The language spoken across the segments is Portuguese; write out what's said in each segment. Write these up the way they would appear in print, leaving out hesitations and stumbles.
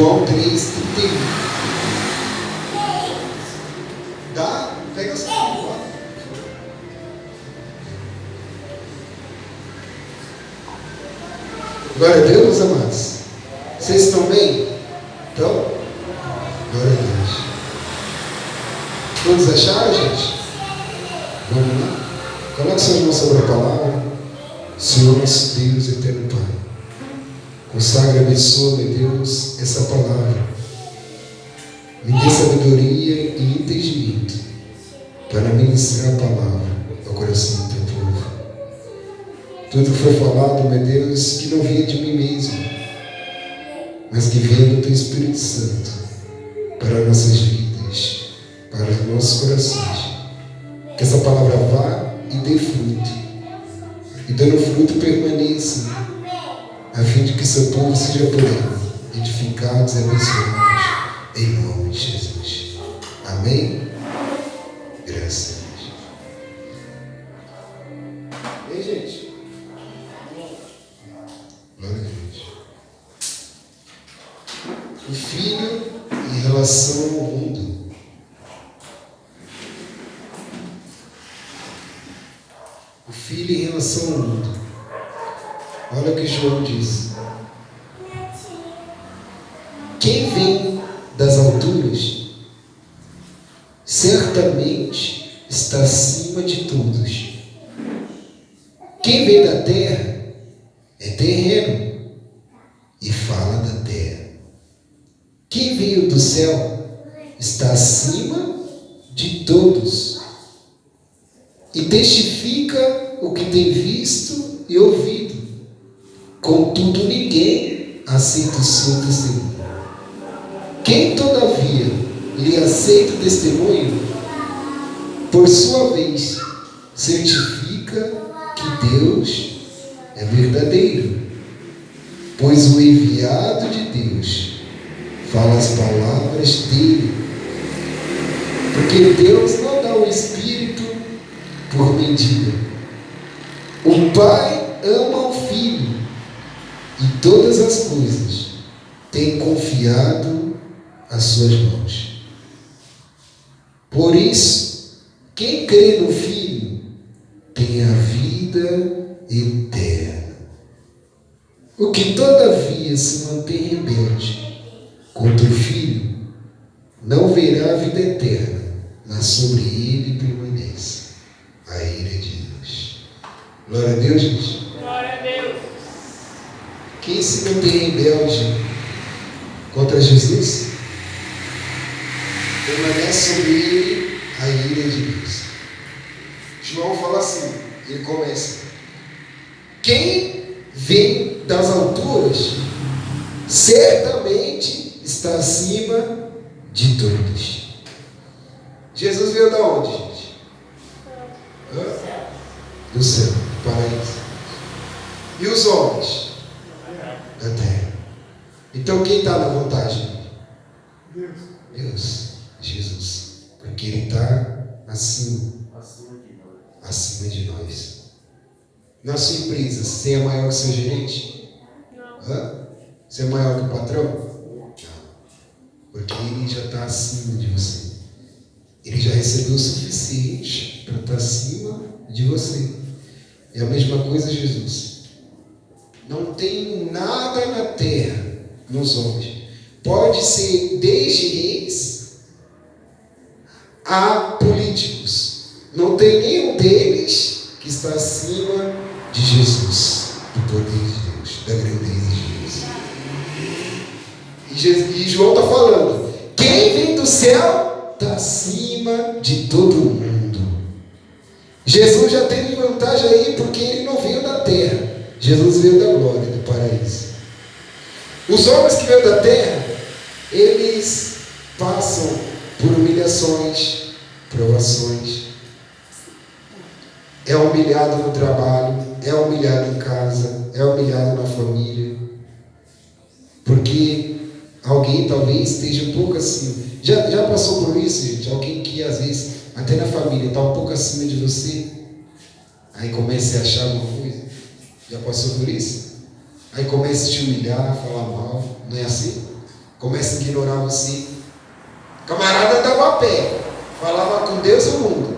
João 3:31. Dá? Pega essa palavra. Glória a Deus, amados. Vocês estão bem? Então? Glória a Deus. Todos acharam, gente? Vamos lá? Coloque suas mãos sobre a palavra. Senhor nosso Deus, eterno Pai, consagra e abençoa, meu Deus, essa palavra. Me dê sabedoria e entendimento para ministrar a palavra ao coração do teu povo. Tudo foi falado, meu Deus, que não vinha de mim mesmo, mas que veio do teu Espírito Santo para nossas vidas, para os nossos corações. Que essa palavra vá e dê fruto, e dando fruto permaneça, a fim de que seu povo seja pleno, edificados e abençoados, em nome de Jesus. Amém? Graças a Deus. Ei, gente? Glória a Deus. O filho em relação ao mundo. O filho em relação ao mundo. Olha o que João diz. Quem vem das alturas certamente está acima de todos. Quem vem da terra é terreno e fala da terra. Quem veio do céu está acima de todos e testifica o que tem visto e ouvido. Contudo, ninguém aceita o seu testemunho. Quem, todavia, lhe aceita o testemunho, por sua vez, certifica que Deus é verdadeiro, pois o enviado de Deus fala as palavras dele, porque Deus não dá o Espírito por mentira. O Pai ama o Filho e todas as coisas tem confiado às suas mãos. Por isso, quem crê no Filho tem a vida eterna. O que todavia se mantém rebelde contra o Filho não verá a vida eterna, mas sobre ele permanece a ira de Deus. Glória a Deus, gente. Glória a Deus. Quem se mantém rebelde contra Jesus, permanece sobre ele a ira de Deus. João fala assim, ele começa: quem vem das alturas certamente está acima de todos. Jesus veio da onde, gente? Do céu, do paraíso. E os homens? Da terra. Então quem está na vantagem? Deus, Jesus. Porque Ele está acima de nós. Na sua empresa, você é maior que seu gerente? Não. Você é maior que o patrão? Não. Porque Ele já está acima de você. Ele já recebeu o suficiente para estar acima de você. É a mesma coisa Jesus. Não tem nada na terra, nos homens. Pode ser desde reis a políticos. Não tem nenhum deles que está acima de Jesus, do poder de Deus, da grandeza de Deus. E João está falando: quem vem do céu está acima de todo mundo. Jesus já teve vantagem aí, porque ele não veio da terra. Jesus veio da glória, do paraíso. Os homens que veio da terra, eles passam por humilhações, provações. É humilhado no trabalho, é humilhado em casa, é humilhado na família. Porque alguém talvez esteja um pouco acima. Já passou por isso, gente? Alguém que às vezes, até na família, está um pouco acima de você, aí começa a achar alguma coisa. Já passou por isso? Aí começa a te humilhar, falar mal. Não é assim? começa a ignorar você. O camarada andava a pé, falava com Deus e o mundo.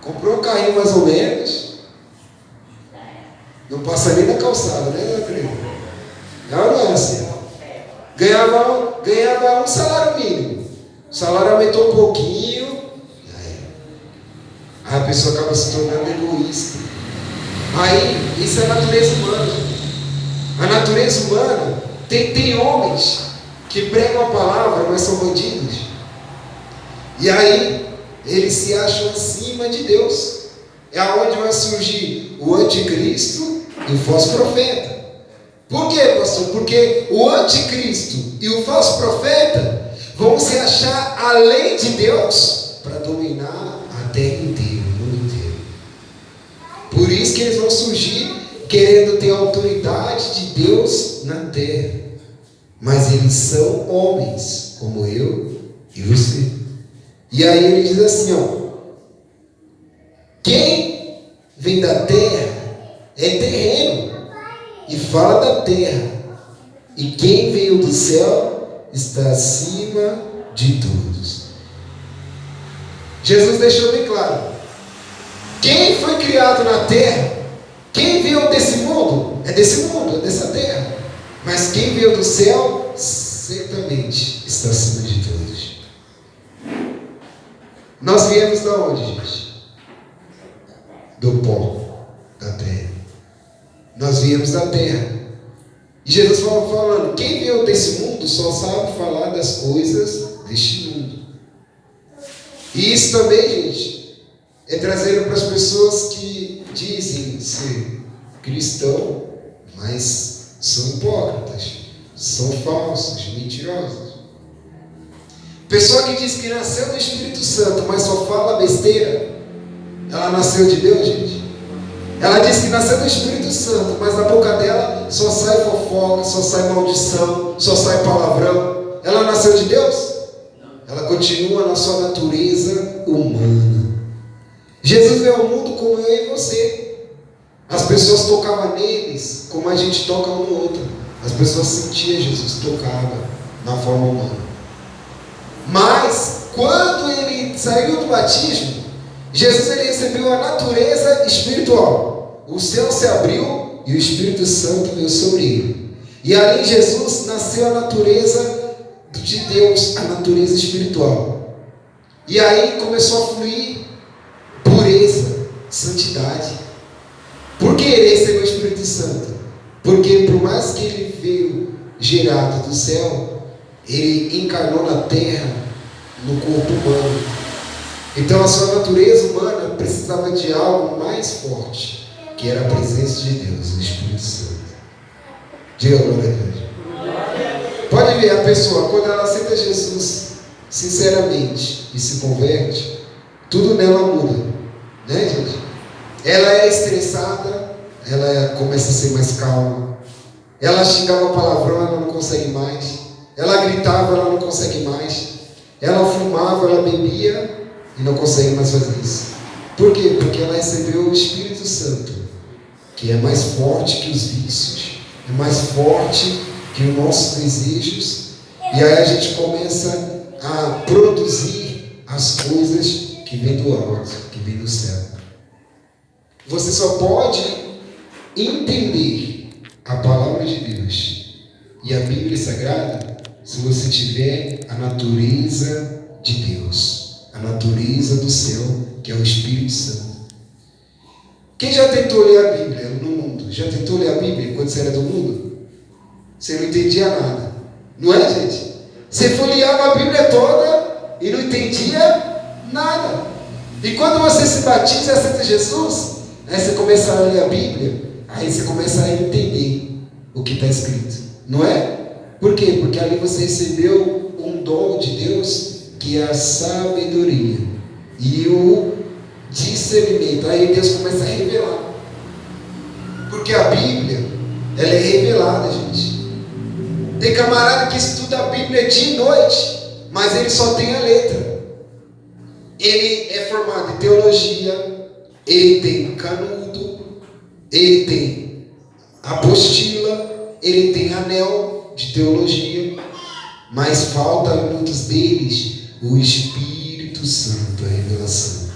Comprou um carrinho mais ou menos, não passa nem na calçada, né, meu querido? Não é assim. Ganhava um salário mínimo. O salário aumentou um pouquinho. Aí a pessoa acaba se tornando egoísta. Aí, isso é a natureza humana. A natureza humana tem homens que pregam a palavra, mas são bandidos. E aí, eles se acham acima de Deus. É aonde vai surgir o anticristo e o falso profeta. Por quê, pastor? Porque o anticristo e o falso profeta vão se achar além de Deus para dominar a terra inteira, o mundo inteiro. Por isso que eles vão surgir querendo ter a autoridade de Deus na terra. Mas eles são homens, como eu e você. E aí ele diz assim, quem vem da terra é terreno e fala da terra, e quem veio do céu está acima de todos. Jesus deixou bem claro: quem foi criado na terra, quem veio desse mundo, é dessa terra, mas quem veio do céu, certamente está acima de todos. Nós viemos de onde, gente? Do pó da terra. Nós viemos da terra. E Jesus estava falando: quem veio desse mundo só sabe falar das coisas deste mundo. E isso também, gente, é trazer para as pessoas que dizem ser cristão, mas são hipócritas, são falsos, mentirosos. Pessoa que diz que nasceu do Espírito Santo, mas só fala besteira, ela nasceu de Deus, gente? Ela diz que nasceu do Espírito Santo, mas na boca dela só sai fofoca, só sai maldição, só sai palavrão. Ela nasceu de Deus? Ela continua na sua natureza humana. Jesus veio ao mundo como eu e você. As pessoas tocavam neles como a gente toca um no outro. As pessoas sentiam Jesus, tocavam na forma humana. Mas quando ele saiu do batismo, Jesus ele recebeu a natureza espiritual. O céu se abriu e o Espírito Santo veio sobre ele. E ali em Jesus nasceu a natureza de Deus, a natureza espiritual. E aí começou a fluir pureza, santidade. Por que ele recebeu o Espírito Santo? Porque por mais que ele veio gerado do céu, ele encarnou na terra, no corpo humano. Então a sua natureza humana precisava de algo mais forte, que era a presença de Deus, o Espírito Santo. Diga glória a Deus. Pode ver, a pessoa, quando ela aceita Jesus sinceramente e se converte, tudo nela muda, né, gente? Ela é estressada, ela começa a ser mais calma. Ela xingava palavrão, ela não consegue mais. Ela gritava, ela não consegue mais. Ela fumava, ela bebia e não consegue mais fazer isso. Por quê? Porque ela recebeu o Espírito Santo, que é mais forte que os vícios, é mais forte que os nossos desejos. E aí a gente começa a produzir as coisas que vêm do alto, que vêm do céu. Você só pode entender a palavra de Deus e a Bíblia Sagrada se você tiver a natureza de Deus, a natureza do céu, que é o Espírito Santo. Quem já tentou ler a Bíblia no mundo? Já tentou ler a Bíblia quando você era do mundo? Você não entendia nada, não é, gente? Você folheava a Bíblia toda e não entendia nada. E quando você se batiza e aceita Jesus, aí você começa a ler a Bíblia, aí você começa a entender o que está escrito, não é? Por quê? Porque ali você recebeu um dom de Deus, que é a sabedoria e o discernimento. Aí Deus começa a revelar, porque a Bíblia, ela é revelada, gente. Tem camarada que estuda a Bíblia dia e noite, mas ele só tem a letra. Ele é formado em teologia, ele tem canudo, ele tem apostila, ele tem anel de teologia, mas falta a muitos deles o Espírito Santo, a revelação.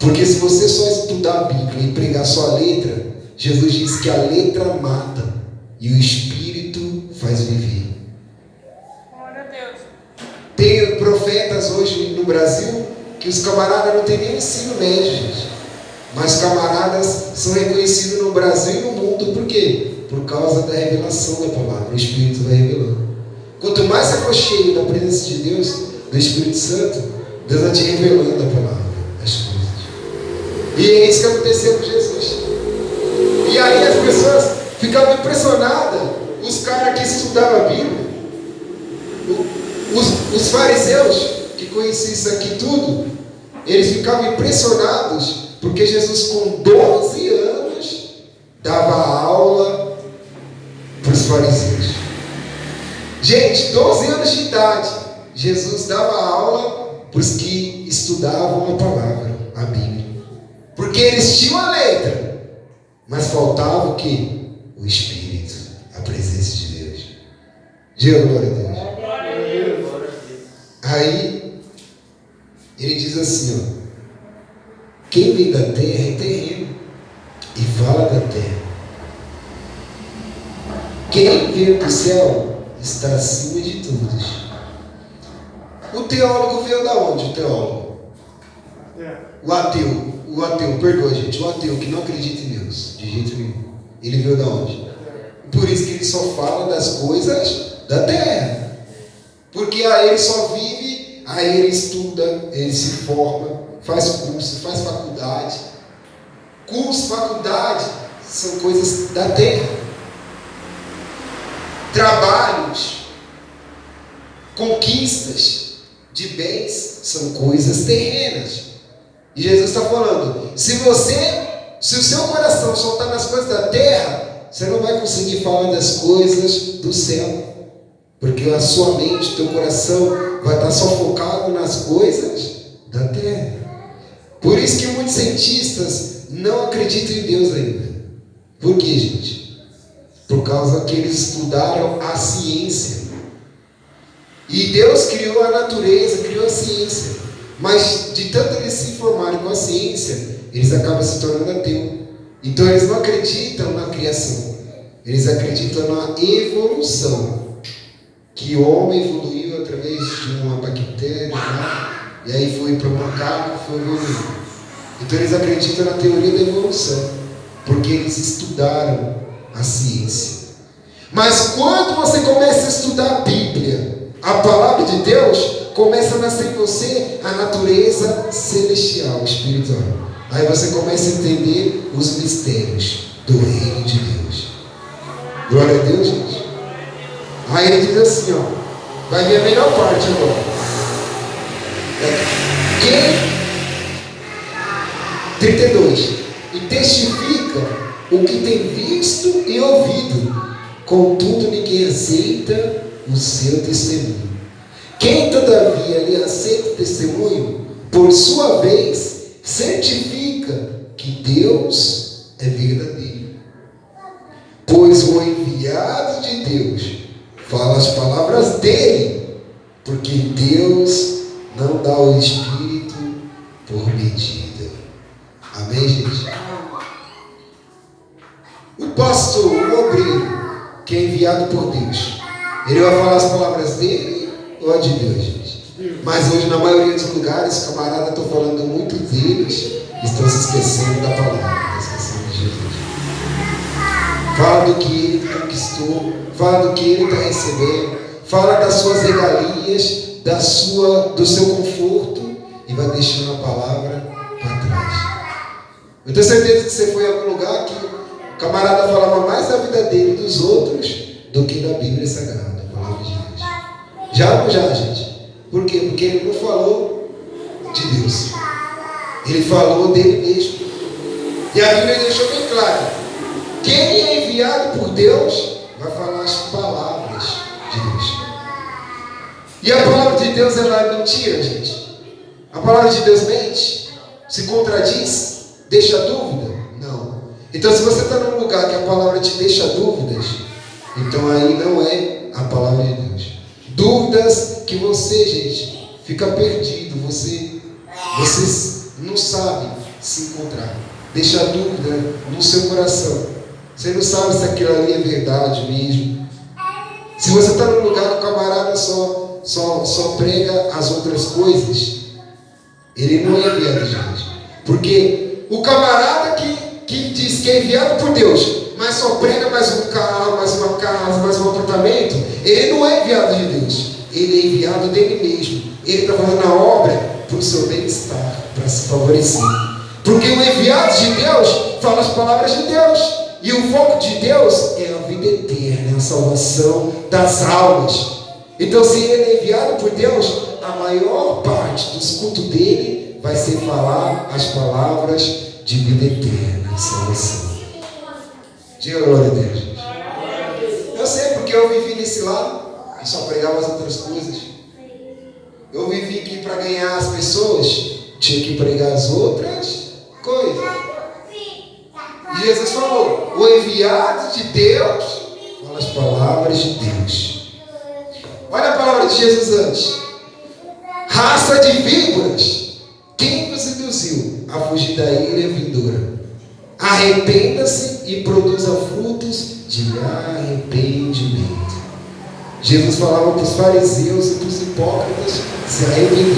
Porque se você só estudar a Bíblia e pregar só a letra, Jesus diz que a letra mata e o Espírito faz viver. Glória a Deus. Tem profetas hoje no Brasil que os camaradas não têm nem ensino médio, gente. Mas os camaradas são reconhecidos no Brasil e no mundo. Por quê? Por causa da revelação da palavra. O Espírito vai revelando. Quanto mais você for cheio da presença de Deus, do Espírito Santo, Deus vai te revelando a palavra, as coisas. E é isso que aconteceu com Jesus. E aí as pessoas ficavam impressionadas. Os caras que estudavam a Bíblia, os fariseus que conheciam isso aqui tudo, eles ficavam impressionados porque Jesus com 12 anos dava aula para os fariseus. Gente, 12 anos de idade, Jesus dava aula para os que estudavam a palavra, a Bíblia. Porque eles tinham a letra, mas faltava o quê? O Espírito, a presença de Deus. Diga glória a Deus. Glória a Deus. Aí, ele diz assim, ó. Quem vem da terra é terreno e fala da terra. Quem veio do céu está acima de todos. O teólogo veio da onde? O teólogo? O ateu, perdoa gente, o ateu que não acredita em Deus, de jeito nenhum. Ele veio da onde? Por isso que ele só fala das coisas da terra. Porque aí ele só vive, aí ele estuda, ele se forma, faz curso, faz faculdade. Curso, faculdade, são coisas da terra. Trabalhos, conquistas de bens, são coisas terrenas. E Jesus está falando, se o seu coração só está nas coisas da terra, você não vai conseguir falar das coisas do céu. Porque a sua mente, o teu coração vai estar só focado nas coisas da terra. Por isso que muitos cientistas não acreditam em Deus ainda. Por quê, gente? Por causa que eles estudaram a ciência. E Deus criou a natureza, criou a ciência. Mas de tanto eles se informarem com a ciência, eles acabam se tornando ateus. Então eles não acreditam na criação. Eles acreditam na evolução. Que o homem evoluiu através de uma bactéria, né? E aí foi para um macaco, foi evoluindo. Então eles acreditam na teoria da evolução, porque eles estudaram a ciência. Mas quando você começa a estudar a Bíblia, a palavra de Deus, começa a nascer em você a natureza celestial, espiritual. Aí você começa a entender os mistérios do reino de Deus. Glória a Deus, gente. Aí ele diz assim, ó, vai vir a melhor parte agora. Quem 32 e testifica o que tem visto e ouvido, contudo ninguém aceita o seu testemunho. Quem todavia lhe aceita o testemunho, por sua vez, certifica que Deus é verdadeiro. Pois o enviado de Deus fala as palavras dele, porque Deus não dá o Espírito por medida. Amém, gente? O pastor, o obreiro, que é enviado por Deus, ele vai falar as palavras dele ou a de Deus, gente? Mas hoje, na maioria dos lugares, camaradas estão falando muito deles, estão se esquecendo da palavra, esquecendo de Jesus. Fala do que ele conquistou, fala do que ele está recebendo, fala das suas regalias, do seu conforto, e vai deixando a palavra para trás. Eu tenho certeza que você foi em algum lugar que o camarada falava mais da vida dele e dos outros do que da Bíblia Sagrada, a palavra de Deus. Já ou já, gente? Por quê? Porque ele não falou de Deus. Ele falou dele mesmo. E a Bíblia deixou bem claro. Quem é enviado por Deus vai falar as palavras de Deus. E a palavra de Deus, ela é mentira, gente? A palavra de Deus mente? Se contradiz? Deixa dúvida? Não. Então, se você está num lugar que a palavra te deixa dúvidas, então aí não é a palavra de Deus. Dúvidas que você, gente, fica perdido, você não sabe se encontrar. Deixa a dúvida no seu coração. Você não sabe se aquilo ali é verdade mesmo. Se você está num lugar que o camarada só prega as outras coisas, ele não é enviado de Deus. Porque o camarada que diz que é enviado por Deus, mas só prega mais um carro, mais uma casa, mais um apartamento, ele não é enviado de Deus. Ele é enviado dele mesmo. Ele está fazendo a obra para o seu bem-estar, para se favorecer. Porque o enviado de Deus fala as palavras de Deus. E o foco de Deus é a vida eterna, a salvação das almas. Então, se ele é enviado por Deus, a maior parte dos cultos dele vai ser falar as palavras de vida eterna, de salvação. Diga glória a Deus. Eu sei, porque eu vivi nesse lado e só pregava as outras coisas. Eu vivi que para ganhar as pessoas tinha que pregar as outras coisas. E Jesus falou: o enviado de Deus fala as palavras de Deus. Olha a palavra de Jesus antes: raça de víboras, quem vos induziu a fugir da ira vindoura? Arrependa-se e produza frutos de arrependimento. Jesus falava para os fariseus e para os hipócritas se arrepender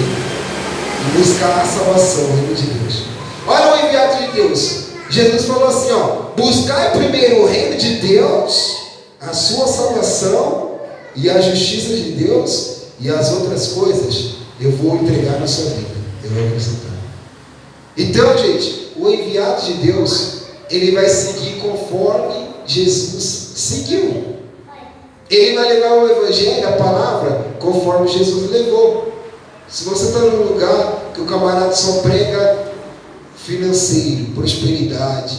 e buscar a salvação, o reino de Deus. Olha o enviado de Deus. Jesus falou assim, buscai primeiro o reino de Deus, a sua salvação e a justiça de Deus, e as outras coisas eu vou entregar na sua vida, eu vou acrescentar. Então, gente, o enviado de Deus, ele vai seguir conforme Jesus seguiu. Ele vai levar o evangelho, a palavra, conforme Jesus levou. Se você está num lugar que o camarada só prega financeiro, prosperidade,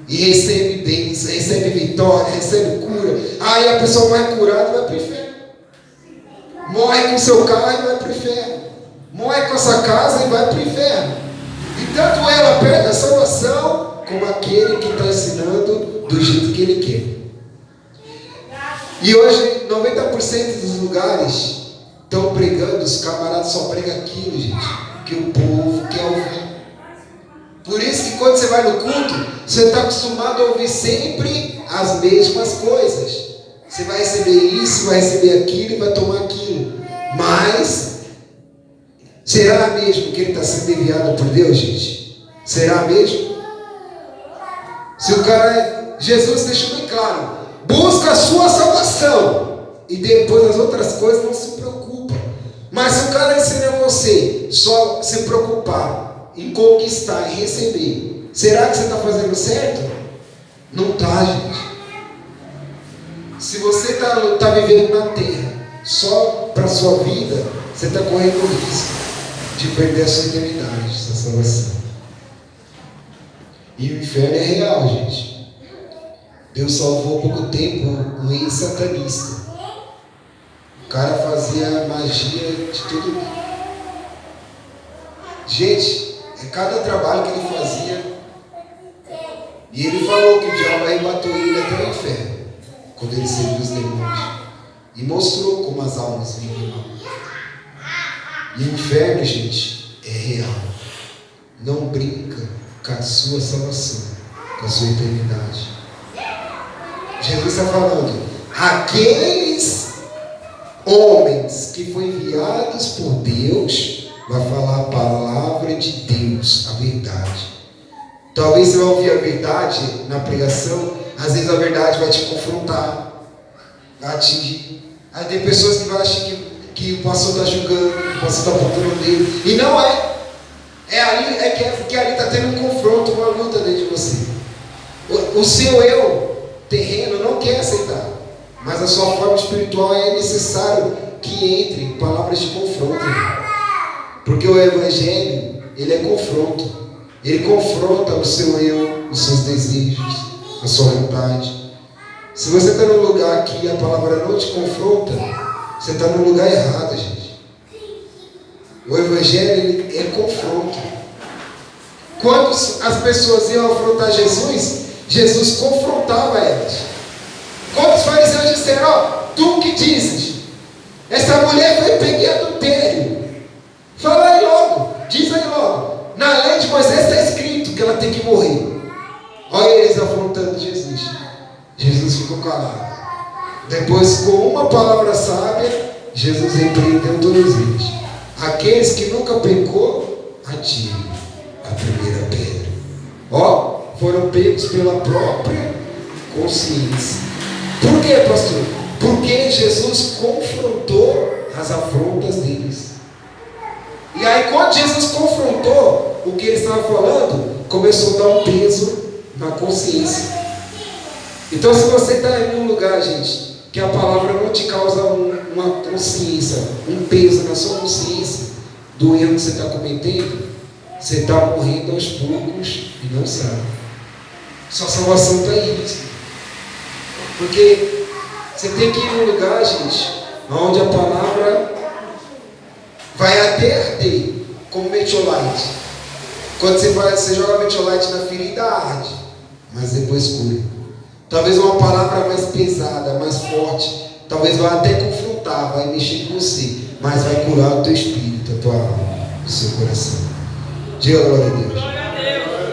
e recebe bênção, recebe vitória, recebe cura, aí a pessoa vai curada e vai para o inferno. Morre com seu carro e vai para o inferno. Morre com essa casa e vai para o inferno. E tanto ela perde a salvação, como aquele que está ensinando do jeito que ele quer. E hoje 90% dos lugares estão pregando, os camaradas só pregam aquilo, gente, que o povo quer ouvir. Por isso que quando você vai no culto, você está acostumado a ouvir sempre as mesmas coisas. Você vai receber isso, vai receber aquilo e vai tomar aquilo. Mas, será mesmo que ele está sendo enviado por Deus, gente? Será mesmo? Se o cara, Jesus deixou bem claro, busca a sua salvação e depois as outras coisas não se preocupa. Mas se o cara ensina você só se preocupar em conquistar e receber, será que você está fazendo certo? Não está, gente. Se você está vivendo na terra só para a sua vida, você está correndo o risco de perder a sua eternidade, a sua salvação. E o inferno é real, gente. Deus salvou há pouco tempo um ex-satanista. O cara fazia magia de tudo. Gente, é cada trabalho que ele fazia. E ele falou que o diabo arrebatou ele até o inferno, quando ele serviu os demônios. E mostrou como as almas vivem mal. E o inferno, gente, é real. Não brinca com a sua salvação, com a sua eternidade. Jesus está falando, aqueles homens que foram enviados por Deus, vai falar a palavra de Deus, a verdade. Talvez você vai ouvir a verdade na pregação, às vezes a verdade vai te confrontar, vai atingir. Aí tem pessoas que vão achar que o pastor está julgando, que o pastor está apontando dele, e não é. Porque ali está tendo um confronto, uma luta dentro de você. O seu eu terreno não quer aceitar, mas a sua forma espiritual é necessário que entre palavras de confronto. Porque o evangelho, ele é confronto. Ele confronta o seu eu, os seus desejos, a sua vontade. Se você está num lugar que a palavra não te confronta, você está no lugar errado, gente. O evangelho é confronto. Quando as pessoas iam afrontar Jesus, Jesus confrontava elas. Quando os fariseus disseram, Tu que dizes? Essa mulher foi pega em adultério. Fala aí logo, diz aí logo. Na lei de Moisés está escrito que ela tem que morrer. Olha eles afrontando Jesus. Jesus ficou calado. Depois, com uma palavra sábia, Jesus repreendeu todos eles. Aqueles que nunca pecou, atirem a primeira pedra. Ó, foram pegos pela própria consciência. Por quê, pastor? Porque Jesus confrontou as afrontas deles. E aí, quando Jesus confrontou o que ele estava falando, começou a dar um peso na consciência. Então, se você está em um lugar, gente, que a palavra não te causa uma consciência, um peso na sua consciência do erro que você está cometendo, você está morrendo aos poucos e não sabe. Sua salvação está aí. Porque você tem que ir num lugar, gente, onde a palavra vai até arder, como metiolite. Quando você joga metiolite na ferida, arde, mas depois cura. Talvez uma palavra mais pesada, mais forte, talvez vá até confrontar, vai mexer com você, mas vai curar o teu espírito, a tua alma, o seu coração. Diga glória a Deus.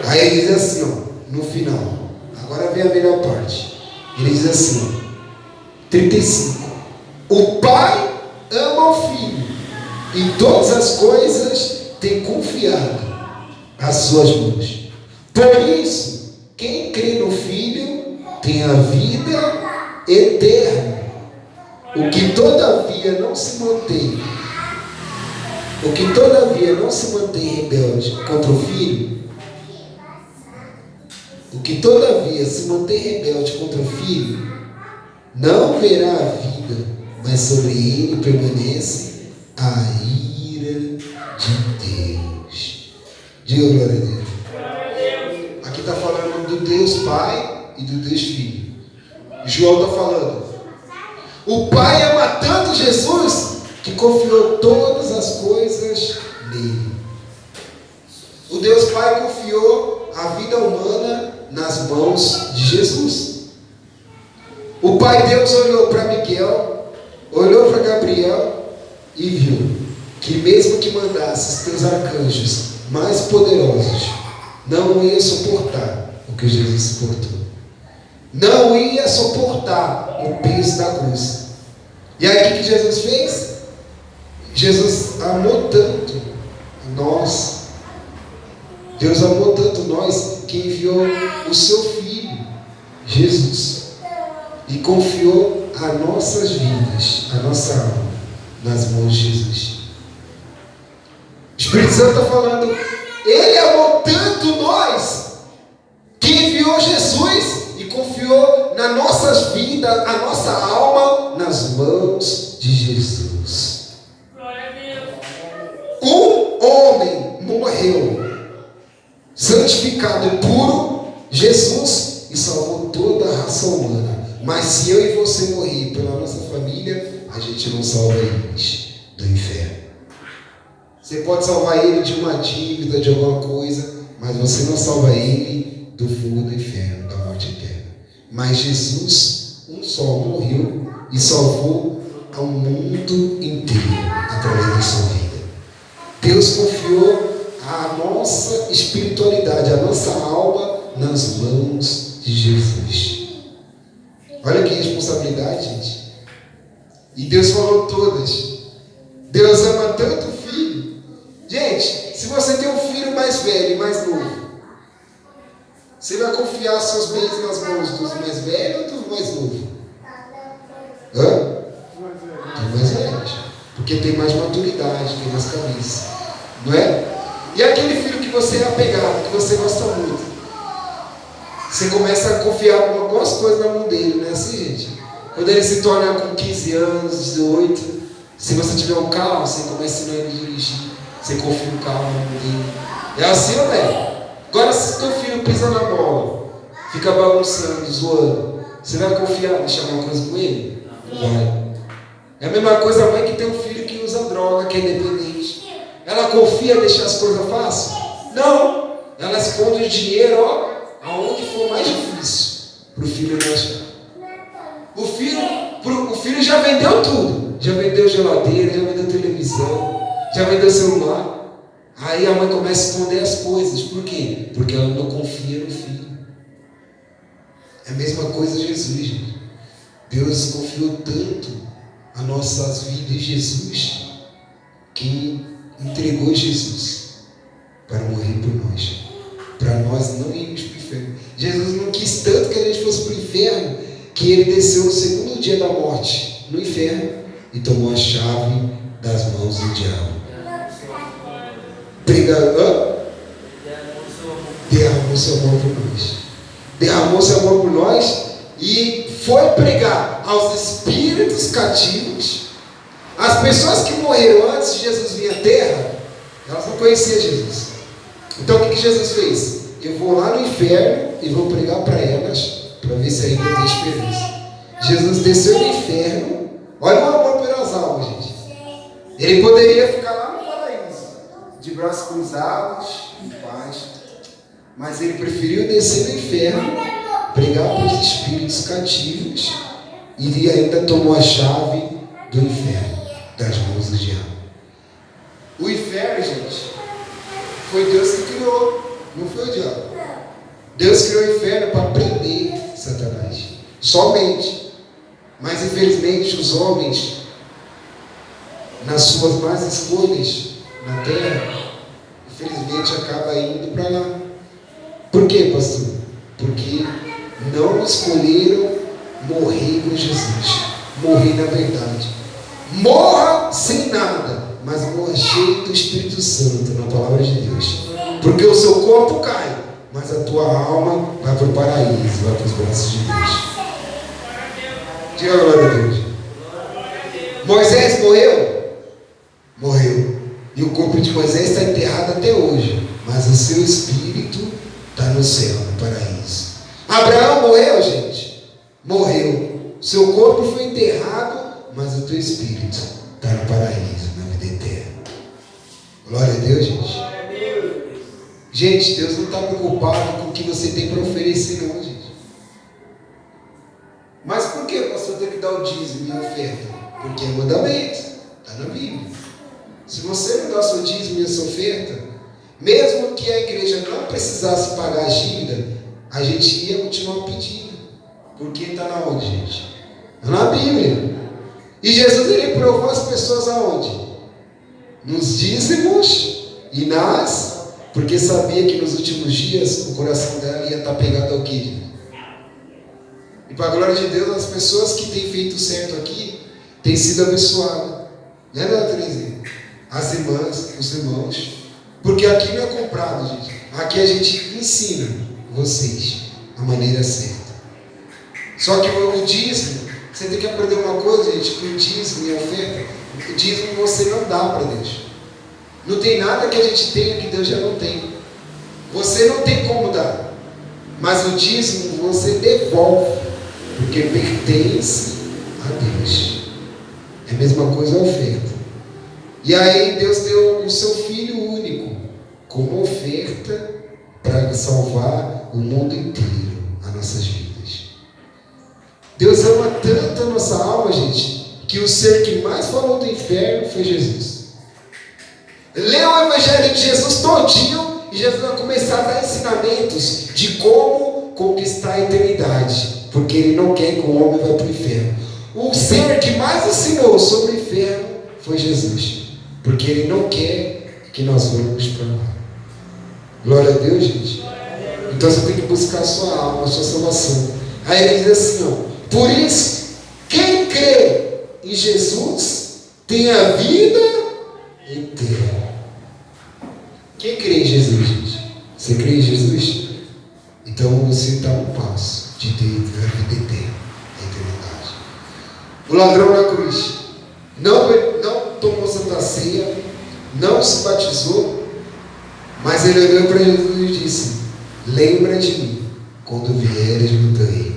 Aí ele diz assim, ó, no final, agora vem a melhor parte. Ele diz assim, 35. O Pai ama o Filho, em todas as coisas tem confiado as suas mãos. Por isso, quem crê no Filho tem a vida eterna. O que todavia não se mantém rebelde contra o Filho, o que todavia se mantém rebelde contra o Filho, não verá a vida, mas sobre ele permanece a ira de Deus. Diga glória a Deus. Aqui está falando do Deus Pai e do Deus Filho. João está falando, o Pai ama tanto Jesus que confiou todas as coisas nele. O Deus Pai confiou a vida humana nas mãos de Jesus. O Pai Deus olhou para Miguel, olhou para Gabriel e viu que mesmo que mandasse os teus arcanjos mais poderosos, não ia suportar o que Jesus suportou. Não ia suportar o peso da cruz. E aí o que Jesus fez? Jesus amou tanto nós. Deus amou tanto nós que enviou o seu Filho, Jesus, e confiou as nossas vidas, a nossa alma, nas mãos de Jesus. O Espírito Santo está falando, Ele amou tanto nós que enviou Jesus e confiou nas nossas vidas, a nossa alma nas mãos de Jesus. Glória a Deus. Um homem morreu, santificado e puro, Jesus, e salvou toda a raça humana. Mas se eu e você morrer pela nossa família, a gente não salva eles do inferno. Você pode salvar ele de uma dívida, de alguma coisa, mas você não salva ele do fogo do inferno, da morte eterna. Mas Jesus, um só, morreu e salvou ao mundo inteiro através da sua vida. Deus confiou a nossa espiritualidade, a nossa alma nas mãos de Jesus. Olha que responsabilidade, gente. E Deus falou todas. Deus ama tanto o filho. Gente, se você tem um filho mais velho e mais novo, você vai confiar seus bens nas mãos dos mais velhos ou dos mais novos? Dos mais velhos. Porque tem mais maturidade, tem mais cabeça. Não é? E aquele filho que você é apegado, que você gosta muito, você começa a confiar algumas coisas na mão dele, não é assim, gente? Quando ele se torna com 15 anos, 18, se você tiver um carro, você começa a ensinar ele a dirigir, você confia o carro na mão dele. É assim ou não é? Agora, se teu filho pisa na bola, fica bagunçando, zoando, você vai confiar em deixar uma coisa com ele? Não vai. É a mesma coisa a mãe que tem um filho que usa droga, que é independente. Ela confia em deixar as coisas fáceis? Não. Ela esconde o dinheiro, aonde for mais difícil, para o filho não achar. O filho O filho já vendeu tudo. Já vendeu geladeira, já vendeu televisão, já vendeu celular. Aí a mãe começa a esconder as coisas. Por quê? Porque ela não confia no filho. É a mesma coisa Jesus, gente. Deus confiou tanto as nossas vidas em Jesus que entregou Jesus para morrer por nós, para nós não irmos para o inferno. Jesus não quis tanto que a gente fosse para o inferno, que ele desceu no segundo dia da morte no inferno e tomou a chave das mãos do diabo. Derramou seu amor por nós. Derramou seu amor por nós e foi pregar aos espíritos cativos. As pessoas que morreram antes de Jesus vir à terra, elas não conheciam Jesus. Então o que Jesus fez? Eu vou lá no inferno e vou pregar para elas, para ver se ainda tem esperança. Jesus desceu no inferno. Olha o amor pelas almas, gente. Ele poderia ficar lá no paraíso, de braços cruzados, em paz. Mas ele preferiu descer no inferno, pregar para os espíritos cativos, e ainda tomou a chave do inferno das mãos do diabo. O inferno, gente, foi Deus que criou, não foi o diabo. Deus criou o inferno para prender Satanás, somente. Mas infelizmente os homens, nas suas más escolhas na terra, infelizmente acabam indo para lá. Por quê, pastor? Porque não escolheram morrer com Jesus, morrer na verdade. Morra sem nada, mas morra cheio do Espírito Santo, na palavra de Deus. Porque o seu corpo cai, mas a tua alma vai para o paraíso, vai para os braços de Deus. Diga a glória a Deus. Moisés morreu? Morreu. E o corpo de Moisés está enterrado até hoje, mas o seu espírito está no céu, no paraíso. Abraão morreu, gente? Morreu. Seu corpo foi enterrado, mas o teu espírito está no paraíso, na vida eterna. Glória a Deus, gente. Gente, Deus não está preocupado com o que você tem para oferecer, não, gente. Mas por que o pastor tem que dar o dízimo e a oferta? Porque é mandamento, está na Bíblia. Se você não dá o seu dízimo e a sua oferta, mesmo que a igreja não precisasse pagar a dívida, a gente ia continuar pedindo. Porque está na onde, gente? Está na Bíblia. E Jesus, ele provou as pessoas aonde? Nos dízimos e porque sabia que nos últimos dias o coração dela ia estar pegado ao quê? E para a glória de Deus, as pessoas que têm feito certo aqui têm sido abençoadas. Né, dona Terezinha? As irmãs, os irmãos. Porque aqui não é comprado, gente. Aqui a gente ensina vocês a maneira certa. Só que o dízimo, você tem que aprender uma coisa, gente, que o dízimo e a oferta, o dízimo você não dá para Deus. Não tem nada que a gente tenha que Deus já não tem. Você não tem como dar. Mas o dízimo você devolve, porque pertence a Deus. É a mesma coisa a oferta. E aí Deus deu o seu Filho único como oferta para salvar o mundo inteiro, as nossas vidas. Deus ama tanto a nossa alma, gente, que o ser que mais falou do inferno foi Jesus. Lê o Evangelho de Jesus todinho e Jesus vai começar a dar ensinamentos de como conquistar a eternidade, porque ele não quer que o homem vá para o inferno. O ser que mais ensinou sobre o inferno foi Jesus, porque ele não quer que nós vamos para lá. Glória a Deus, gente. Então você tem que buscar a sua alma, a sua salvação. Aí ele diz assim, ó, por isso, quem crê em Jesus tem a vida eterna. Quem crê em Jesus, gente? Você crê em Jesus? Então você está um passo de ter a vida eterna, a eternidade. O ladrão na cruz não tomou Santa Ceia, não se batizou, mas ele olhou para Jesus e disse, lembra de mim quando vieres no teu reino.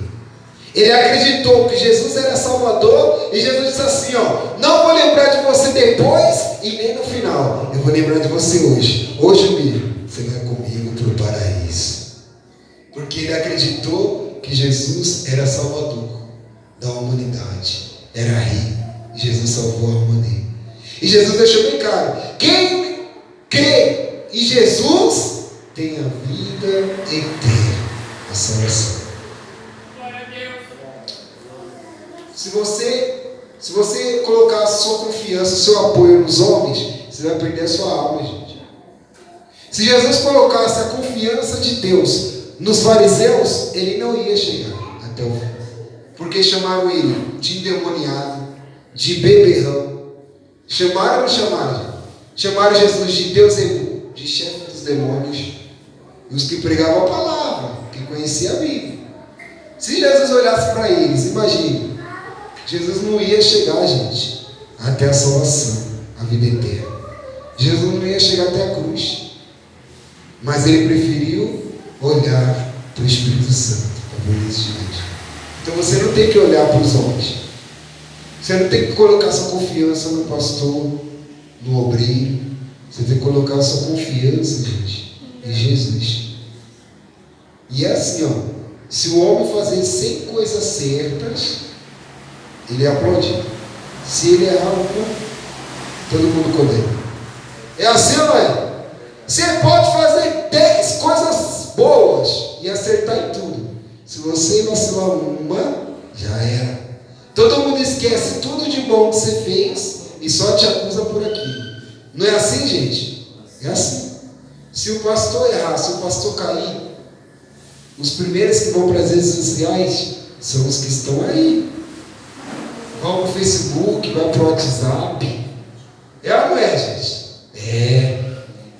Ele acreditou que Jesus era Salvador e Jesus disse assim, ó, não vou lembrar de você depois e nem no final, eu vou lembrar de você hoje. Hoje mesmo você vai comigo para o paraíso. Porque ele acreditou que Jesus era Salvador da humanidade. era rir. E Jesus salvou a alma dele. E Jesus deixou bem claro: quem crê em Jesus tem a vida eterna, a salvação. Glória a Deus. Se você colocar a sua confiança, o seu apoio nos homens, você vai perder a sua alma, gente. Se Jesus colocasse a confiança de Deus nos fariseus, ele não ia chegar até o fim. Porque chamaram ele de endemoniado, de beberrão. Chamaram ou não chamaram? Chamaram Jesus de Beuzebu, de chefe dos demônios. E os que pregavam a palavra, que conheciam a Bíblia. Se Jesus olhasse para eles, imagine, Jesus não ia chegar, gente, até a salvação, a vida eterna. Jesus não ia chegar até a cruz. Mas ele preferiu olhar para o Espírito Santo, para o isso de Deus. Então você não tem que olhar para os homens. Você não tem que colocar sua confiança no pastor, no obreiro. Você tem que colocar sua confiança, gente, em Jesus. E é assim, ó. Se o homem fazer 100 coisas certas, ele é aplaudido. Se ele errar uma, todo mundo condena. É assim ou não é? Você pode fazer 10 coisas boas e acertar em tudo. Se você vacilar uma, já era. Todo mundo esquece tudo de bom que você fez e só te acusa por aquilo. Não é assim, gente? É assim. Se o pastor errar, se o pastor cair, os primeiros que vão para as redes sociais são os que estão aí. Vão para o Facebook, vai para o WhatsApp. É ou não é, gente? É.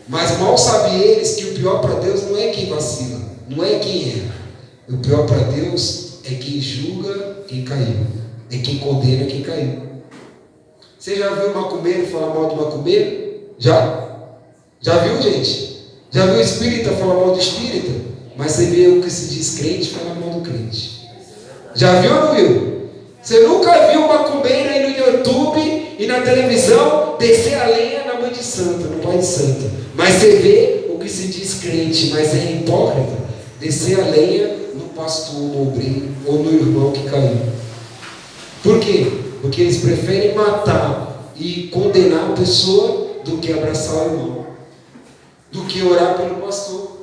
Mas mal sabem eles que o pior para Deus não é quem vacila, não é quem erra. O pior para Deus é quem julga quem caiu, é quem condena quem caiu. Você já viu macumbeiro falar mal do macumbeiro? Já? Já viu, gente? Já viu espírita falar mal do espírita? Mas você vê o que se diz crente falar mal do crente. Já viu ou não viu? Você nunca viu macumbeiro aí no YouTube e na televisão descer a lenha na mãe de santa, no pai de santa. Mas você vê o que se diz crente, mas é hipócrita, descer a lenha no pastor, no obreiro ou no irmão que caiu. Por quê? Porque eles preferem matar e condenar a pessoa do que abraçar o irmão, do que orar pelo pastor.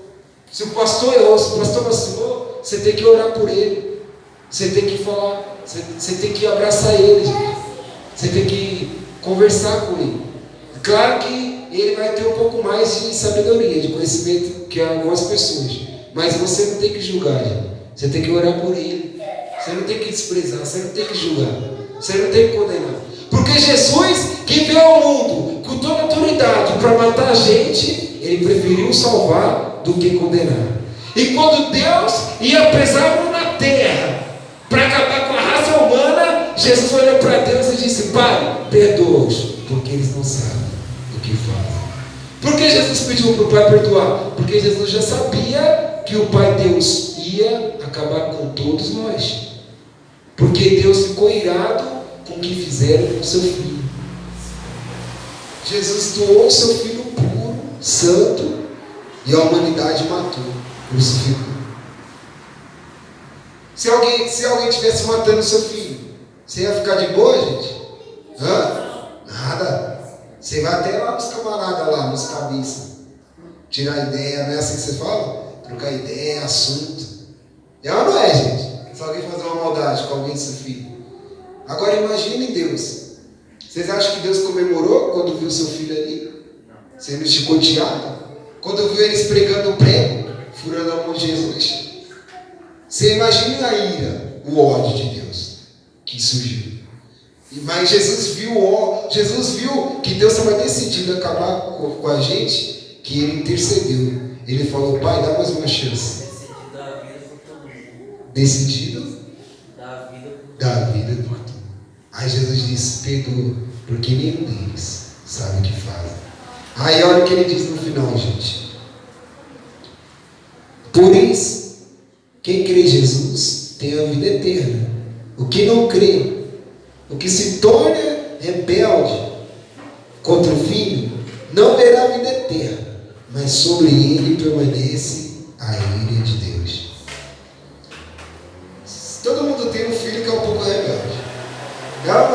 Se o pastor errou, se o pastor vacilou, você tem que orar por ele, você tem que falar, você tem que abraçar ele, você tem que conversar com ele. Claro que ele vai ter um pouco mais de sabedoria, de conhecimento que algumas pessoas, mas você não tem que julgar ele. Você tem que orar por ele. Você não tem que desprezar, você não tem que julgar, você não tem que condenar. Porque Jesus, que veio ao mundo com toda a autoridade para matar a gente, ele preferiu salvar do que condenar. E quando Deus ia pesar na terra para acabar com a raça humana, Jesus olhou para Deus e disse: Pai, perdoa-os, porque eles não sabem o que fazem. Por que Jesus pediu para o Pai perdoar? Porque Jesus já sabia que o Pai Deus ia acabar com todos nós. Porque Deus ficou irado com o que fizeram com o seu filho. Jesus doou o seu filho puro, santo, e a humanidade matou, crucificou. Se alguém estivesse matando o seu filho, você ia ficar de boa, gente? Nada. Você vai até lá nos camaradas, lá nos cabeças, tirar ideia, não é assim que você fala? Trocar ideia, assunto. É ou não é, gente? Se alguém fazer uma maldade com alguém do seu filho. Agora imaginem Deus. Vocês acham que Deus comemorou quando viu seu filho ali sendo chicoteado? Quando viu eles pregando o prego, furando a mão de Jesus? Você imagina a ira, o ódio de Deus que surgiu. Mas Jesus viu que Deus estava decidido acabar com a gente, que ele intercedeu. Ele falou: Pai, dá mais uma chance. Decidido da vida por tudo. Aí Jesus disse: perdoa, porque nenhum deles sabe o que faz. Aí olha o que ele diz no final, gente. Por isso, quem crê em Jesus tem a vida eterna. O que não crê, o que se torna rebelde contra o Filho, não verá a vida eterna, mas sobre ele permanece a ira de Deus. Todo mundo tem um filho que é um pouco rebelde. É ou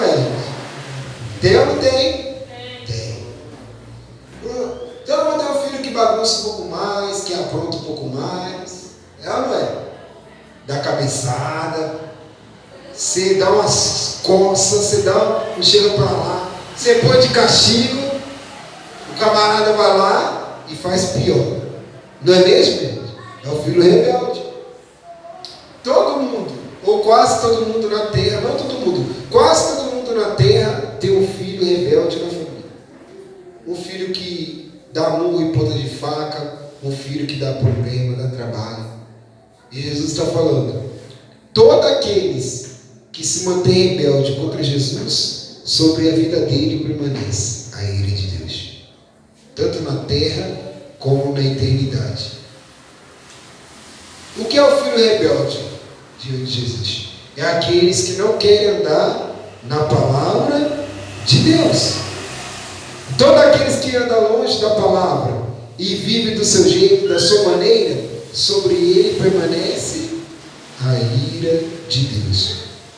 apronta um pouco mais. É ou não é? Dá cabeçada, você dá umas coças, você chega para lá, você põe de castigo, o camarada vai lá e faz pior. Não é mesmo, gente? É o filho rebelde. Todo mundo, ou quase todo mundo na terra, não todo mundo, quase todo mundo na terra tem um filho rebelde na família. Um filho que dá murro e ponta de faca, um filho que dá problema, dá trabalho. E Jesus está falando, todos aqueles que se mantêm rebelde contra Jesus, sobre a vida dele permanece a ira de Deus, tanto na terra como na eternidade. O que é o filho rebelde diante de Jesus? É aqueles que não querem andar na palavra de Deus. Todos aqueles que andam longe da palavra e vivem do seu jeito, da sua maneira, sobre ele permanece a ira de Deus.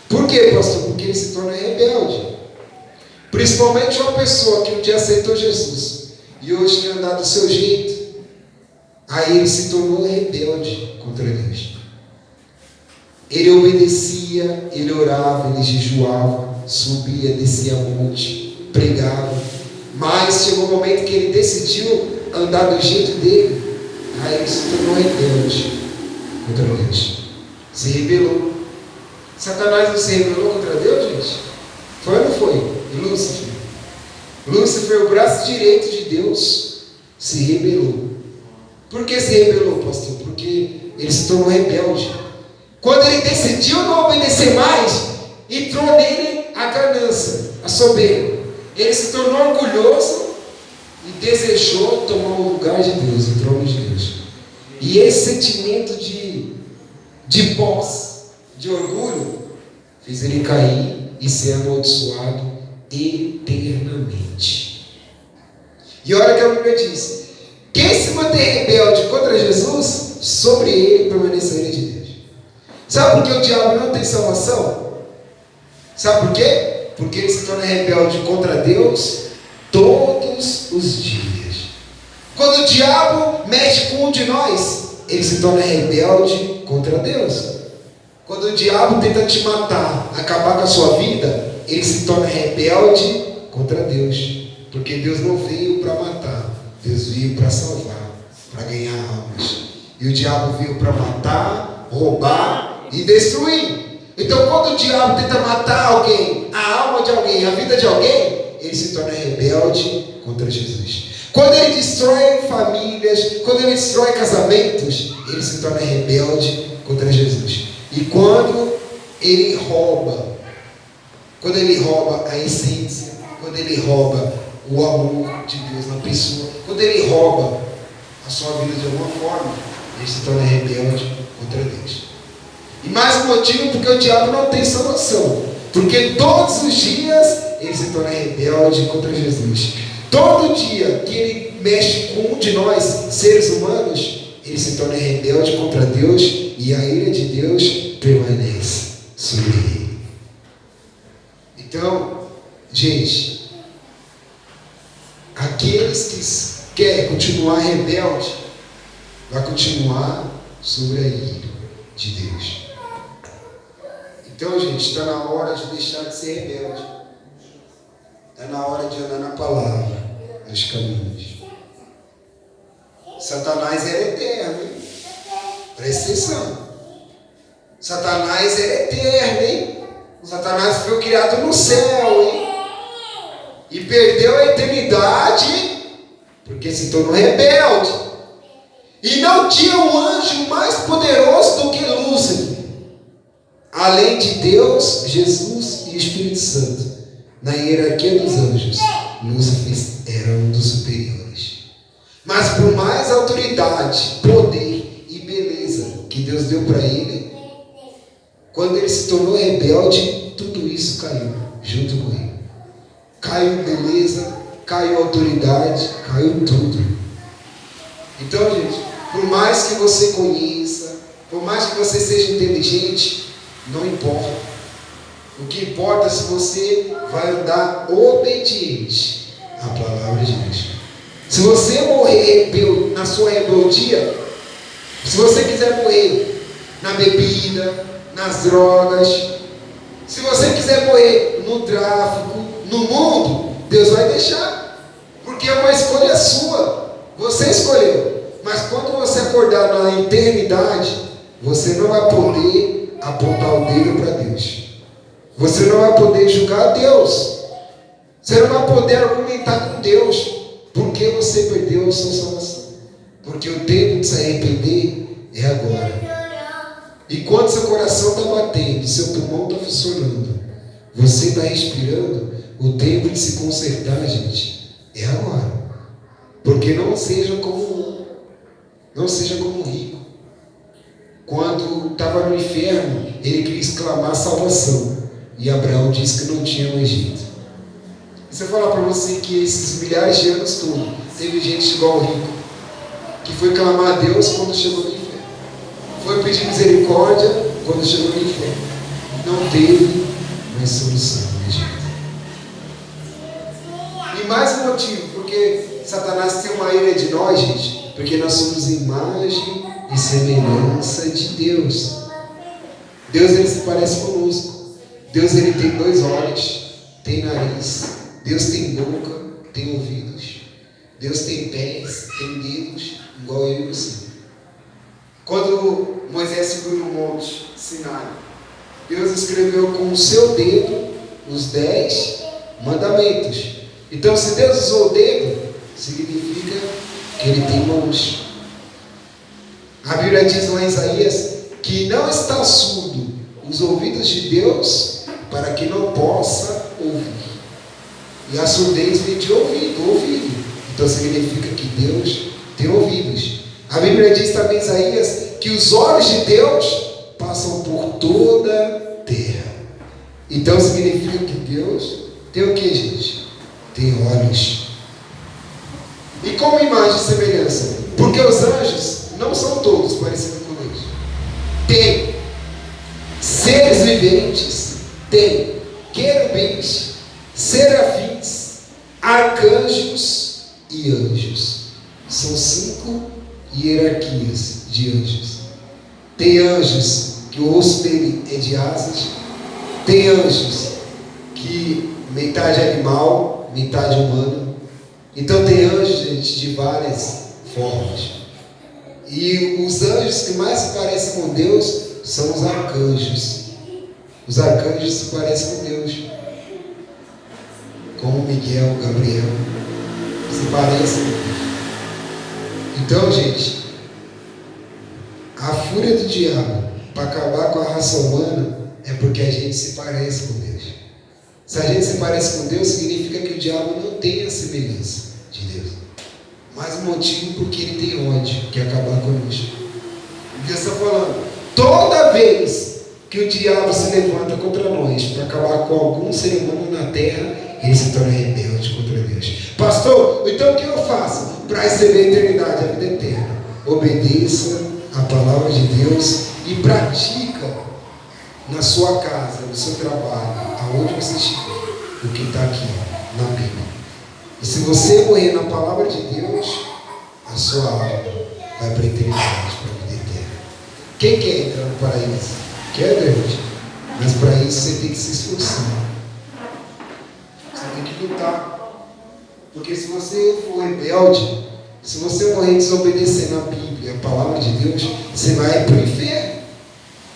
Por quê, pastor? Porque ele se torna rebelde. Principalmente uma pessoa que um dia aceitou Jesus e hoje quer andar do seu jeito, aí ele se tornou rebelde contra Deus. Ele obedecia, ele orava, ele jejuava, subia, descia monte, pregava, mas chegou um momento que ele decidiu andar do jeito dele, aí ele se tornou rebelde contra Deus, se rebelou. Satanás não se rebelou contra Deus, gente? Foi ou não foi? E Lúcifer? Lúcifer, o braço direito de Deus, se rebelou. Por que se rebelou, pastor? Porque ele se tornou rebelde. Quando ele decidiu não obedecer mais, entrou nele a ganância, a soberba. Ele se tornou orgulhoso e desejou tomar o lugar de Deus, o trono de Deus. E esse sentimento de posse, de orgulho, fez ele cair e ser amaldiçoado eternamente. E olha que a Bíblia diz: quem se mantém rebelde contra Jesus, sobre ele permanece a ira de Deus. Sabe por que o diabo não tem salvação? Sabe por quê? Porque ele se torna rebelde contra Deus todos os dias. Quando o diabo mexe com um de nós, ele se torna rebelde contra Deus. Quando o diabo tenta te matar, acabar com a sua vida, ele se torna rebelde contra Deus. Porque Deus não veio para matar, Deus veio para salvar, para ganhar almas. E o diabo veio para matar, roubar e destruir. Então quando o diabo tenta matar alguém, a alma de alguém, a vida de alguém, ele se torna rebelde contra Jesus. Quando ele destrói famílias, quando ele destrói casamentos, ele se torna rebelde contra Jesus. E quando ele rouba a essência, quando ele rouba o amor de Deus na pessoa, quando ele rouba a sua vida de alguma forma, ele se torna rebelde contra Deus. E mais um motivo porque o diabo não tem salvação, porque todos os dias ele se torna rebelde contra Jesus. Todo dia que ele mexe com um de nós, seres humanos, ele se torna rebelde contra Deus e a ira de Deus permanece sobre ele. Então, gente, aqueles que querem continuar rebelde, vai continuar sobre a ira de Deus. Então, gente, está na hora de deixar de ser rebelde. Está na hora de andar na palavra, nos caminhos. Satanás era eterno, hein? Presta atenção. Satanás era eterno, hein? Satanás foi criado no céu, hein? E perdeu a eternidade porque se tornou rebelde. E não tinha um anjo mais poderoso do que Lúcifer. Além de Deus, Jesus e o Espírito Santo, na hierarquia dos anjos, Lúcifer era um dos superiores. Mas por mais autoridade, poder e beleza que Deus deu para ele, quando ele se tornou rebelde, tudo isso caiu junto com ele. Caiu beleza, caiu autoridade, caiu tudo. Então, gente, por mais que você conheça, por mais que você seja inteligente, não importa. O que importa é se você vai andar obediente à palavra de Deus. Se você morrer na sua rebeldia, Se você quiser morrer na bebida, nas drogas, se você quiser morrer no tráfico, no mundo, Deus vai deixar, porque é uma escolha sua, você escolheu. Mas quando você acordar na eternidade, você não vai poder apontar o dedo para Deus, você não vai poder julgar Deus, você não vai poder argumentar com Deus, porque você perdeu a sua salvação, porque o tempo de se arrepender é agora. Enquanto seu coração está batendo, seu pulmão está funcionando, você está respirando, o tempo de se consertar, gente, é agora. Porque não seja como um rico. Quando estava no inferno, ele quis clamar salvação, e Abraão disse que não tinha mais jeito. E se eu falar para você que esses milhares de anos todos, teve gente igual ao rico, que foi clamar a Deus quando chegou no inferno, foi pedir misericórdia quando chegou no inferno, não teve mais solução, minha gente. E mais um motivo, porque Satanás tem uma ira de nós, gente, porque nós somos imagem e semelhança de Deus. Deus, ele se parece conosco. Deus, ele tem 2 olhos, tem nariz. Deus tem boca, tem ouvidos. Deus tem pés, tem dedos, igual eu e você. Quando Moisés subiu no monte Sinai, Deus escreveu com o seu dedo os 10 mandamentos. Então, se Deus usou o dedo, significa que ele tem mãos. A Bíblia diz lá em Isaías que não está surdo os ouvidos de Deus para que não possa ouvir. E a surdez vem de ouvido. Então significa que Deus tem ouvidos. A Bíblia diz também em Isaías que os olhos de Deus passam por toda a terra. Então significa que Deus tem o que, gente? Tem olhos. E como imagem e semelhança? Porque os anjos não são todos parecidos com Deus. Tem seres viventes, tem querubins, serafins, arcanjos e anjos. São 5 hierarquias de anjos. Tem anjos que o osso dele é de asas. Tem anjos que metade animal, metade humano. Então tem anjos, gente, de várias formas. E os anjos que mais se parecem com Deus são os arcanjos. Os arcanjos se parecem com Deus, como Miguel, Gabriel, se parecem com Deus. Então, gente, a fúria do diabo para acabar com a raça humana é porque a gente se parece com Deus. Se a gente se parece com Deus, significa que o diabo não tem a semelhança de Deus. Mais um motivo porque ele tem ódio, que é acabar conosco. Deus está falando, toda vez que o diabo se levanta contra nós para acabar com algum ser humano na terra, ele se torna rebelde contra Deus. Pastor, então o que eu faço para receber a eternidade, a vida eterna? Obedeça a palavra de Deus e pratica na sua casa, no seu trabalho, aonde você estiver, o que está aqui na Bíblia. E se você morrer na palavra de Deus, a sua alma vai para a eternidade, para a vida eterna. Quem quer entrar no paraíso? Quer, Deus? Mas para isso você tem que se esforçar. Você tem que lutar. Porque se você for rebelde, se você morrer desobedecendo a Bíblia, a palavra de Deus, você vai para o inferno.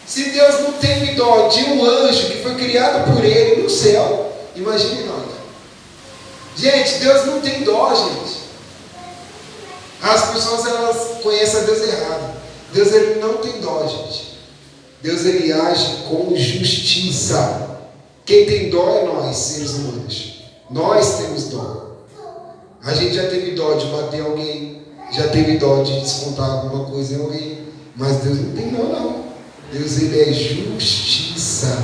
Se Deus não teve dó de um anjo que foi criado por ele no céu, imagine nós. Gente, Deus não tem dó, gente. As pessoas, elas conhecem a Deus errado. Deus, ele não tem dó, gente. Deus, ele age com justiça. Quem tem dó é nós, seres humanos. Nós temos dó. A gente já teve dó de bater alguém, já teve dó de descontar alguma coisa em alguém, mas Deus não tem dó, não. Deus, ele é justiça.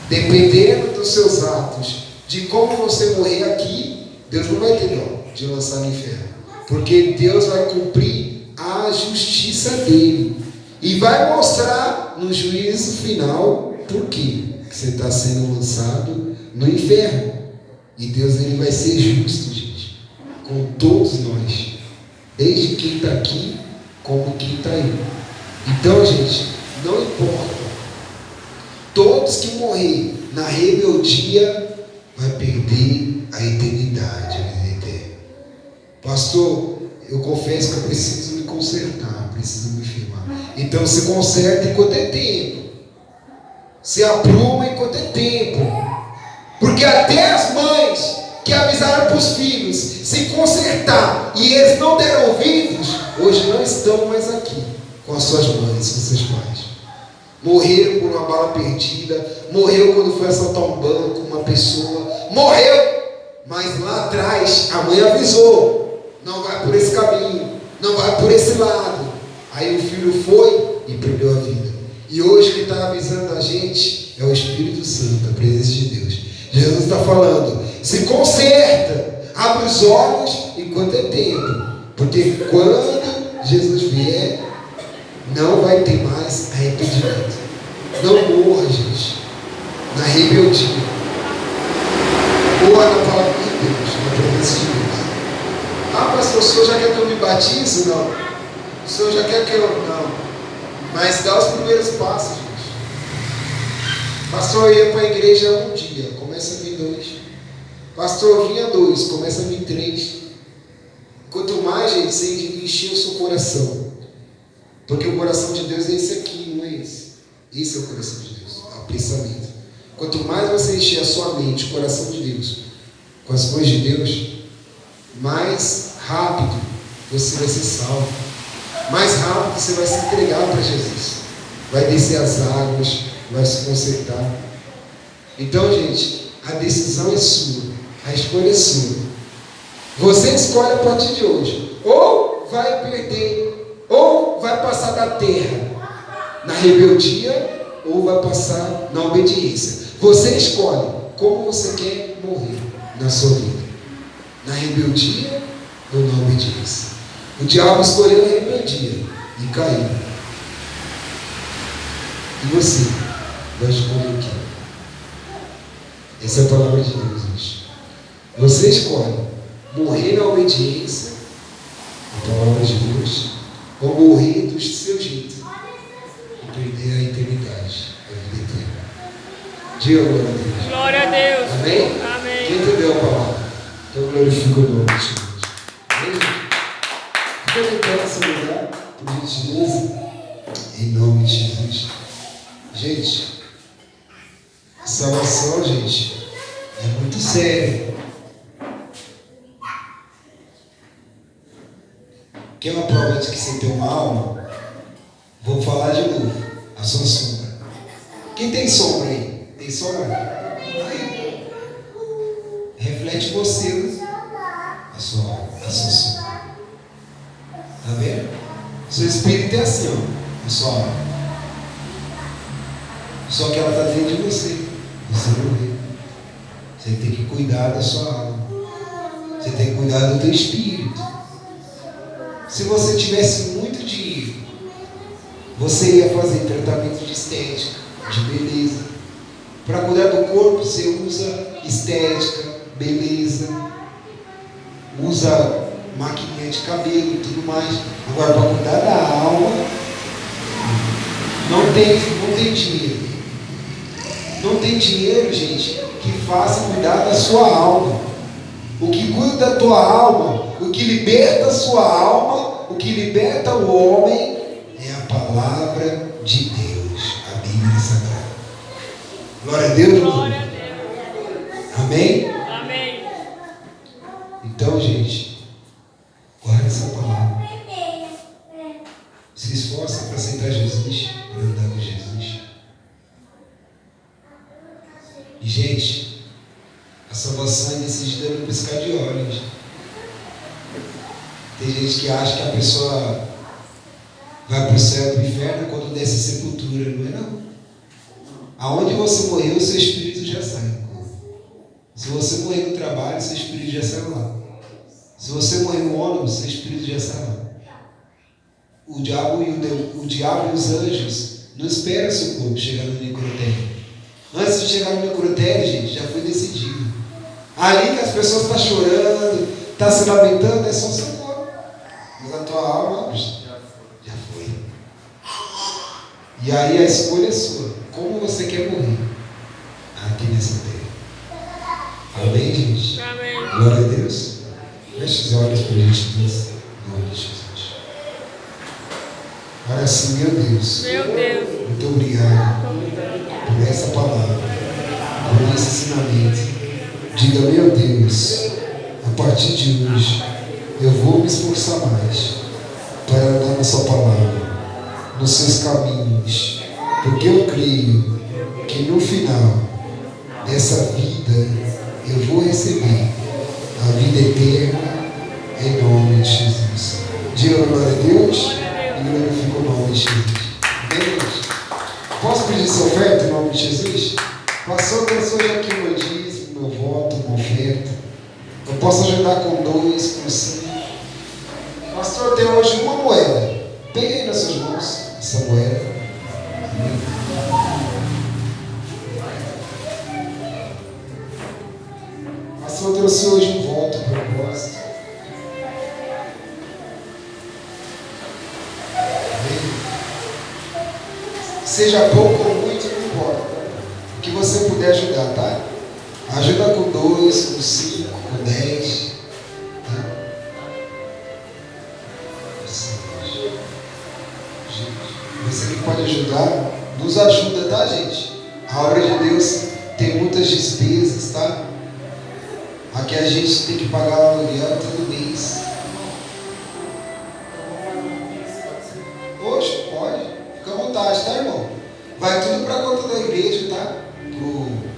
Dependendo dos seus atos, de como você morrer aqui, Deus não vai ter dó de lançar no inferno, porque Deus vai cumprir a justiça dele e vai mostrar no juízo final por que você está sendo lançado no inferno. E Deus, ele vai ser justo, gente, com todos nós, desde quem está aqui como quem está aí. Então, gente, não importa. Todos que morrer na rebeldia vai perder a eternidade, a vida eterna. Pastor, eu confesso que eu preciso me consertar, preciso me firmar. Então se conserta enquanto é tempo. Se apruma enquanto é tempo. Porque até as mães que avisaram para os filhos se consertar e eles não deram ouvidos, hoje não estão mais aqui com as suas mães, com seus pais. Morreram por uma bala perdida, morreu quando foi assaltar um banco, uma pessoa, morreu, mas lá atrás a mãe avisou, não vai por esse caminho, não vai por esse lado. Aí o filho foi e perdeu a vida. E hoje quem está avisando a gente é o Espírito Santo, a presença de Deus. Jesus está falando, se conserta, abre os olhos enquanto é tempo, porque quando Jesus vier, não vai ter mais arrependimento. Não morra, gente, na rebeldia. Morra na palavra de Deus, na presença de Deus. Ah, pastor, o senhor já quer que eu me batize? Não. O senhor já quer que eu... Não. Mas dá os primeiros passos, gente. Pastor, eu ia para a igreja um dia, começa a vir 2. Pastor, eu vinha 2, começa a vir 3. Quanto mais, gente, você encher o seu coração. Porque o coração de Deus é esse aqui, não é esse. Esse é o coração de Deus, é o pensamento. Quanto mais você encher a sua mente, o coração de Deus, com as coisas de Deus, mais rápido você vai ser salvo. Mais rápido você vai se entregar para Jesus. Vai descer as águas, vai se consertar. Então, gente, a decisão é sua, a escolha é sua. Você escolhe a partir de hoje. Ou vai perder, ou vai passar da terra na rebeldia, ou vai passar na obediência. Você escolhe como você quer morrer na sua vida, na rebeldia ou na obediência. O diabo escolheu a rebeldia e caiu. E você vai escolher o quê? Essa é a palavra de Deus hoje. Você escolhe morrer na obediência, a palavra de Deus, ou morrer do seu jeito e perder a eternidade, a vida eterna. Diga glória a Deus. Glória a Deus. Amém? Amém. Quem entendeu a palavra? Então glorifica o nome de Jesus. Amém? Fica de pé nesse lugar, por gentileza, em nome de Jesus. Gente, a salvação, gente, é muito séria. Quer uma prova de que você tem uma alma? Vou falar de novo. A sua sombra. Quem tem sombra aí? Tem sombra? Aí. Reflete você, a sua alma, a sua sombra. Tá vendo? Seu espírito é assim, ó. A sua alma. Só que ela está dentro de você. Você não vê. Você tem que cuidar da sua alma. Você tem que cuidar do teu espírito. Se você tivesse muito dinheiro, você ia fazer tratamento de estética, de beleza. Para cuidar do corpo, você usa estética, beleza, usa maquininha de cabelo e tudo mais. Agora, para cuidar da alma, não tem dinheiro. Não tem dinheiro, gente, que faça cuidar da sua alma. O que cuida da tua alma, o que liberta a sua alma, o que liberta o homem é a palavra de Deus, a Bíblia Sagrada. Glória a Deus. Glória a Deus. Amém? Amém. Então, gente, guarda essa palavra. Se esforça para aceitar Jesus, para andar com Jesus. E, gente, a salvação é decidida no piscar de olhos. Tem gente que acha que a pessoa vai para o céu e para o inferno quando desce a sepultura. Não é não. Aonde você morreu, seu espírito já sai. Se você morrer no trabalho, seu espírito já sai lá. Se você morrer no ônibus, seu espírito já sai lá. O diabo e os anjos não esperam seu corpo chegar no necrotério. Antes de chegar no necrotério, gente, já foi decidido. Ali que as pessoas estão chorando, estão se lamentando, é só o seu corpo. Mas a tua alma já foi. E aí a escolha é sua. Como você quer morrer aqui nessa terra? Amém, gente? Amém. Glória a Deus. Feche os olhos para a gente dizer. Em nome de Jesus. Olha assim, meu Deus. Meu Deus. Muito obrigado por essa palavra, por esse ensinamento. Diga, meu Deus, a partir de hoje, eu vou me esforçar mais para andar na sua palavra, nos seus caminhos, porque eu creio que no final dessa vida eu vou receber a vida eterna em nome de Jesus. Diga glória a Deus e glorifica o nome de Jesus. Amém, gente? Posso pedir sua oferta em nome de Jesus? Pastor, eu sou aqui o meu dízimo, meu voto, uma oferta. Eu posso ajudar com 2, com 5. Pastor, tem hoje uma moeda. Pegue aí nas suas mãos essa moeda. Pastor, eu trouxe hoje um voto, um propósito. Seja pouco ou muito, não importa. O que você puder ajudar, tá? Ajuda com 2, com 5, com 10. Tá? Você que pode ajudar, nos ajuda, tá, gente? A obra de Deus tem muitas despesas, tá? Aqui a gente tem que pagar o aluguel todo mês. Hoje, pode. Fica à vontade, tá, irmão? Vai tudo para a conta da igreja, tá?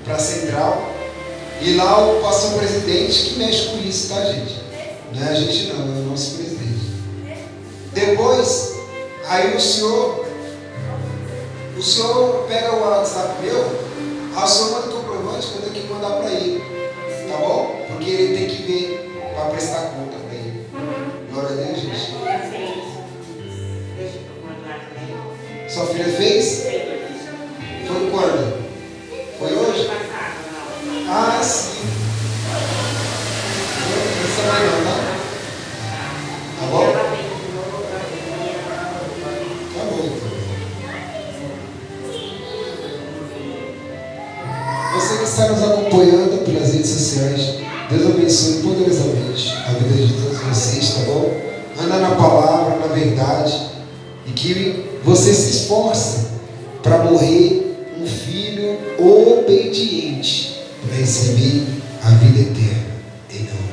Para a central. E lá o pastor presidente que mexe com isso, tá, gente? Não é a gente não, é o nosso presidente. Depois, aí o senhor pega o WhatsApp meu, o senhor manda o comprovante que eu tenho que mandar para ele. Tá bom? Porque ele tem que ver para prestar conta para ele. Glória a Deus, gente. Sua filha fez? Foi quando? Foi hoje? Ah, sim. Essa manhã, tá? Tá bom? Tá bom, então. Você que está nos acompanhando pelas redes sociais, Deus abençoe poderosamente a vida de todos vocês, tá bom? Anda na palavra, na verdade, e que você se esforce para morrer um filho obediente para receber a vida eterna. Em nome